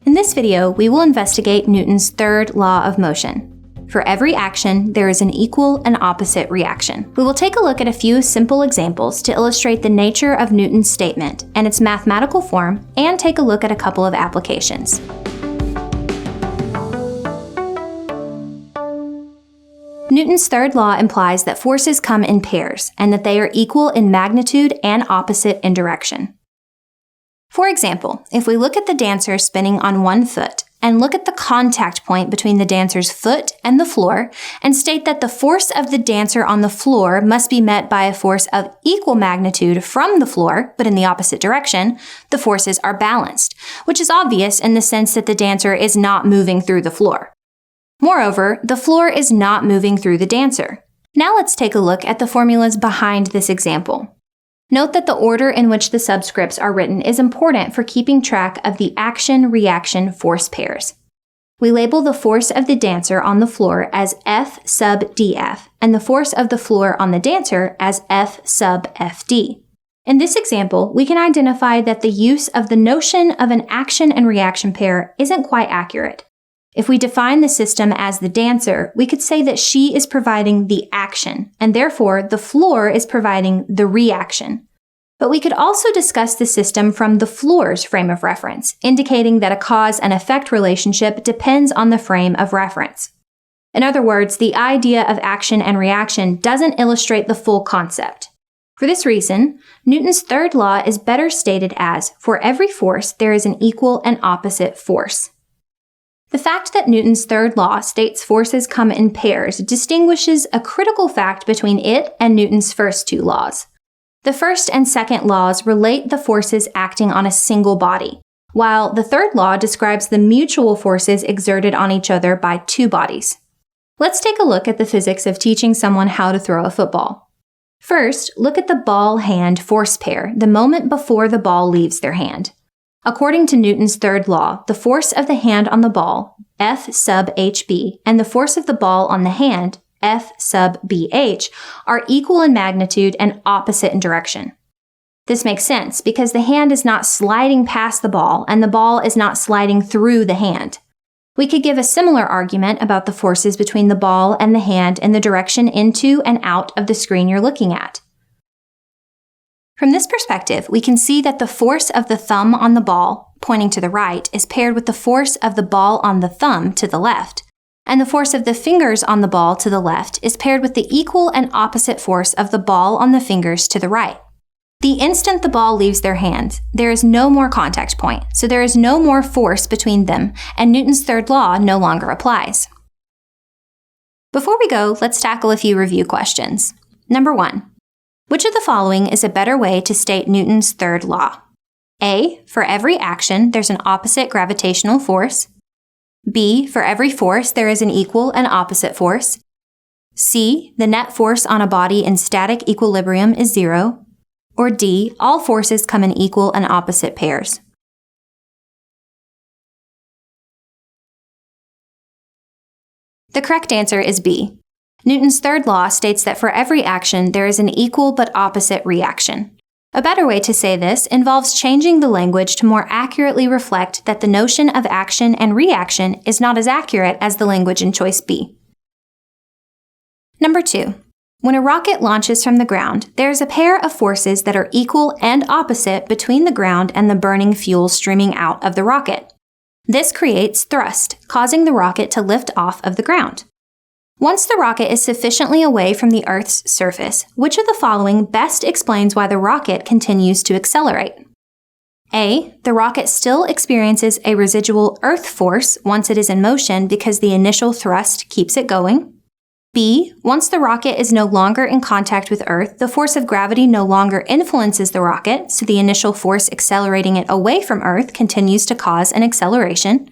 In this video, we will investigate Newton's third law of motion. For every action, there is an equal and opposite reaction. We will take a look at a few simple examples to illustrate the nature of Newton's statement and its mathematical form, and take a look at a couple of applications. Newton's third law implies that forces come in pairs and that they are equal in magnitude and opposite in direction. For example, if we look at the dancer spinning on one foot and look at the contact point between the dancer's foot and the floor and state that the force of the dancer on the floor must be met by a force of equal magnitude from the floor, but in the opposite direction, the forces are balanced, which is obvious in the sense that the dancer is not moving through the floor. Moreover, the floor is not moving through the dancer. Now let's take a look at the formulas behind this example. Note that the order in which the subscripts are written is important for keeping track of the action-reaction force pairs. We label the force of the dancer on the floor as F sub dF, and the force of the floor on the dancer as F sub Fd. In this example, we can identify that the use of the notion of an action and reaction pair isn't quite accurate. If we define the system as the dancer, we could say that she is providing the action, and therefore the floor is providing the reaction. But we could also discuss the system from the floor's frame of reference, indicating that a cause and effect relationship depends on the frame of reference. In other words, the idea of action and reaction doesn't illustrate the full concept. For this reason, Newton's third law is better stated as, for every force, there is an equal and opposite force. The fact that Newton's third law states forces come in pairs distinguishes a critical fact between it and Newton's first two laws. The first and second laws relate the forces acting on a single body, while the third law describes the mutual forces exerted on each other by two bodies. Let's take a look at the physics of teaching someone how to throw a football. First, look at the ball-hand force pair the moment before the ball leaves their hand. According to Newton's third law, the force of the hand on the ball, F sub hb, and the force of the ball on the hand, F sub bh, are equal in magnitude and opposite in direction. This makes sense because the hand is not sliding past the ball and the ball is not sliding through the hand. We could give a similar argument about the forces between the ball and the hand in the direction into and out of the screen you're looking at. From this perspective, we can see that the force of the thumb on the ball, pointing to the right, is paired with the force of the ball on the thumb to the left, and the force of the fingers on the ball to the left is paired with the equal and opposite force of the ball on the fingers to the right. The instant the ball leaves their hands, there is no more contact point, so there is no more force between them, and Newton's third law no longer applies. Before we go, let's tackle a few review questions. Number 1. Which of the following is a better way to state Newton's third law? A. For every action, there's an opposite gravitational force. B. For every force, there is an equal and opposite force. C. The net force on a body in static equilibrium is 0. Or D. All forces come in equal and opposite pairs. The correct answer is B. Newton's third law states that for every action, there is an equal but opposite reaction. A better way to say this involves changing the language to more accurately reflect that the notion of action and reaction is not as accurate as the language in choice B. Number 2. When a rocket launches from the ground, there is a pair of forces that are equal and opposite between the ground and the burning fuel streaming out of the rocket. This creates thrust, causing the rocket to lift off of the ground. Once the rocket is sufficiently away from the Earth's surface, which of the following best explains why the rocket continues to accelerate? A. The rocket still experiences a residual Earth force once it is in motion because the initial thrust keeps it going. B. Once the rocket is no longer in contact with Earth, the force of gravity no longer influences the rocket, so the initial force accelerating it away from Earth continues to cause an acceleration.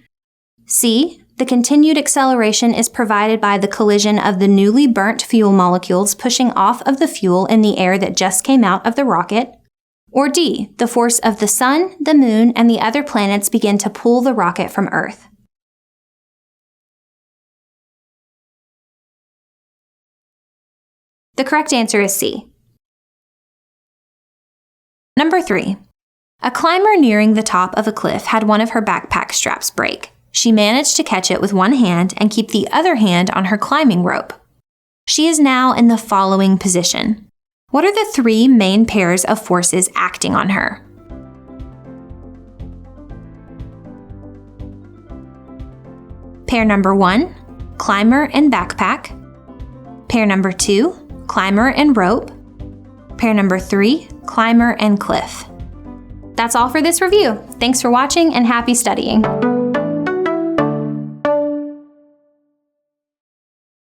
C. The continued acceleration is provided by the collision of the newly burnt fuel molecules pushing off of the fuel in the air that just came out of the rocket. Or D. The force of the sun, the moon, and the other planets begin to pull the rocket from Earth. The correct answer is C. Number 3. A climber nearing the top of a cliff had one of her backpack straps break. She managed to catch it with one hand and keep the other hand on her climbing rope. She is now in the following position. What are the 3 main pairs of forces acting on her? Pair number 1, climber and backpack. Pair number 2, climber and rope. Pair number 3, climber and cliff. That's all for this review. Thanks for watching and happy studying.